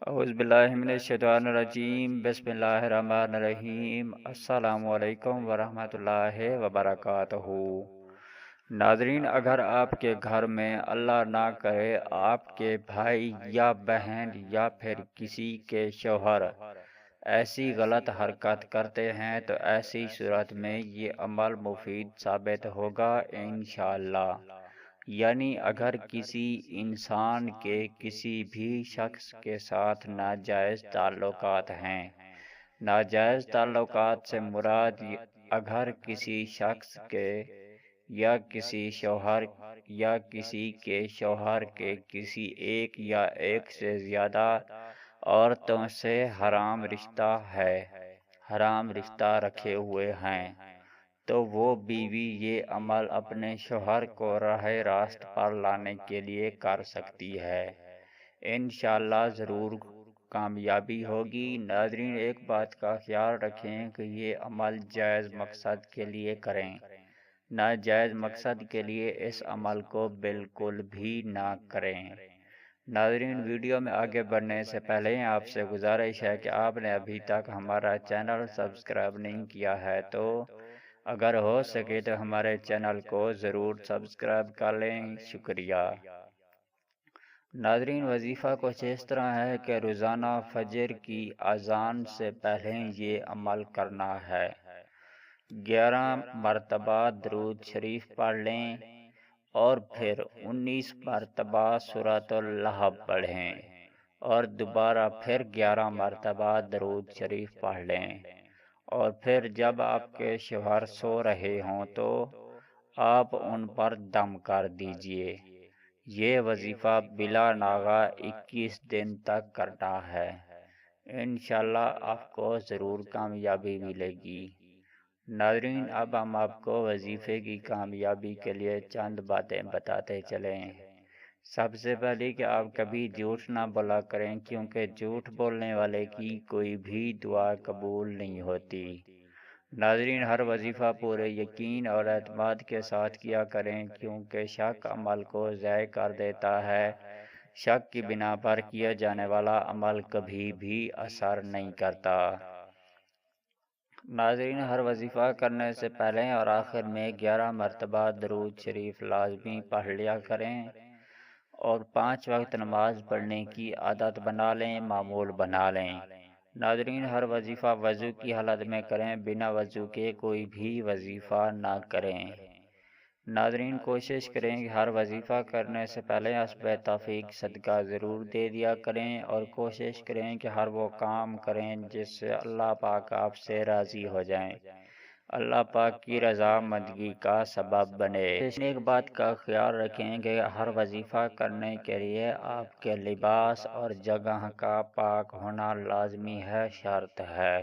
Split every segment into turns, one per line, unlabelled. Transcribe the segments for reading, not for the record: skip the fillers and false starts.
اعوذ باللہ من الشیطان الرجیم بسم اللہ الرحمن الرحیم السلام علیکم ورحمۃ اللہ وبرکاتہ۔ ناظرین، اگر آپ کے گھر میں اللہ نہ کرے آپ کے بھائی یا بہن یا پھر کسی کے شوہر ایسی غلط حرکت کرتے ہیں تو ایسی صورت میں یہ عمل مفید ثابت ہوگا انشاءاللہ۔ یعنی اگر کسی انسان کے کسی بھی شخص کے ساتھ ناجائز تعلقات ہیں، ناجائز تعلقات سے مراد اگر کسی شخص کے یا کسی شوہر یا کسی کے شوہر کے کسی ایک یا ایک سے زیادہ عورتوں سے حرام رشتہ ہے، حرام رشتہ رکھے ہوئے ہیں، تو وہ بیوی یہ عمل اپنے شوہر کو راہ راست پر لانے کے لیے کر سکتی ہے۔ انشاءاللہ ضرور کامیابی ہوگی۔ ناظرین، ایک بات کا خیال رکھیں کہ یہ عمل جائز مقصد کے لیے کریں، ناجائز مقصد کے لیے اس عمل کو بالکل بھی نہ کریں۔ ناظرین، ویڈیو میں آگے بڑھنے سے پہلے آپ سے گزارش ہے کہ آپ نے ابھی تک ہمارا چینل سبسکرائب نہیں کیا ہے تو اگر ہو سکے تو ہمارے چینل کو ضرور سبسکرائب کر لیں۔ شکریہ۔ ناظرین، وظیفہ کچھ اس طرح ہے کہ روزانہ فجر کی اذان سے پہلے یہ عمل کرنا ہے۔ 11 مرتبہ درود شریف پڑھ لیں اور پھر 19 مرتبہ سورۃ اللہب پڑھیں اور دوبارہ پھر 11 مرتبہ درود شریف پڑھ لیں، اور پھر جب آپ کے شوہر سو رہے ہوں تو آپ ان پر دم کر دیجئے۔ یہ وظیفہ بلا ناغہ 21 دن تک کرنا ہے۔ انشاءاللہ آپ کو ضرور کامیابی ملے گی۔ ناظرین، اب ہم آپ کو وظیفے کی کامیابی کے لیے چند باتیں بتاتے چلیں۔ سب سے پہلے کہ آپ کبھی جھوٹ نہ بولا کریں، کیونکہ جھوٹ بولنے والے کی کوئی بھی دعا قبول نہیں ہوتی۔ ناظرین، ہر وظیفہ پورے یقین اور اعتماد کے ساتھ کیا کریں، کیونکہ شک عمل کو ضائع کر دیتا ہے۔ شک کی بنا پر کیا جانے والا عمل کبھی بھی اثر نہیں کرتا۔ ناظرین، ہر وظیفہ کرنے سے پہلے اور آخر میں 11 مرتبہ درود شریف لازمی پڑھ لیا کریں اور 5 وقت نماز پڑھنے کی عادت بنا لیں، معمول بنا لیں۔ ناظرین، ہر وظیفہ وضو کی حالت میں کریں، بنا وضو کے کوئی بھی وظیفہ نہ کریں۔ ناظرین، کوشش کریں کہ ہر وظیفہ کرنے سے پہلے حسب توفیق صدقہ ضرور دے دیا کریں، اور کوشش کریں کہ ہر وہ کام کریں جس سے اللہ پاک آپ سے راضی ہو جائیں، اللہ پاک کی رضامندگی کا سبب بنے۔ ایک بات کا خیال رکھیں کہ ہر وظیفہ کرنے کے لیے آپ کے لباس اور جگہ کا پاک ہونا لازمی ہے، شرط ہے۔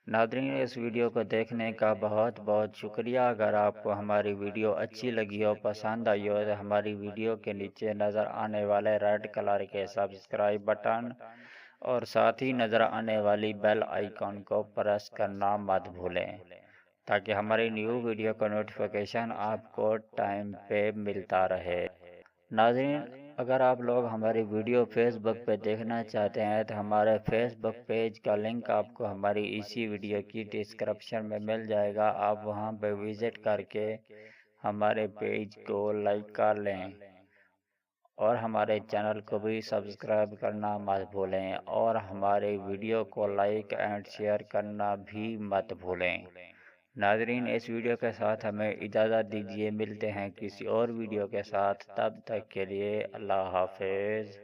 ناظرین، اس ویڈیو کو دیکھنے کا بہت بہت شکریہ۔ اگر آپ کو ہماری ویڈیو اچھی لگی ہو، پسند آئی ہو تو ہماری ویڈیو کے نیچے نظر آنے والے ریڈ کلر کے سبسکرائب بٹن اور ساتھ ہی نظر آنے والی بیل آئیکن کو پریس کرنا مت بھولیں، تاکہ ہماری نیو ویڈیو کا نوٹیفیکیشن آپ کو ٹائم پہ ملتا رہے۔ ناظرین، اگر آپ لوگ ہماری ویڈیو فیس بک پہ دیکھنا چاہتے ہیں تو ہمارے فیس بک پیج کا لنک آپ کو ہماری اسی ویڈیو کی ڈسکرپشن میں مل جائے گا۔ آپ وہاں پہ وزٹ کر کے ہمارے پیج کو لائک کر لیں اور ہمارے چینل کو بھی سبسکرائب کرنا مت بھولیں، اور ہمارے ویڈیو کو لائک اینڈ شیئر کرنا بھی مت بھولیں۔ ناظرین، اس ویڈیو کے ساتھ ہمیں اجازت دیجیے، ملتے ہیں کسی اور ویڈیو کے ساتھ، تب تک کے لیے اللہ حافظ۔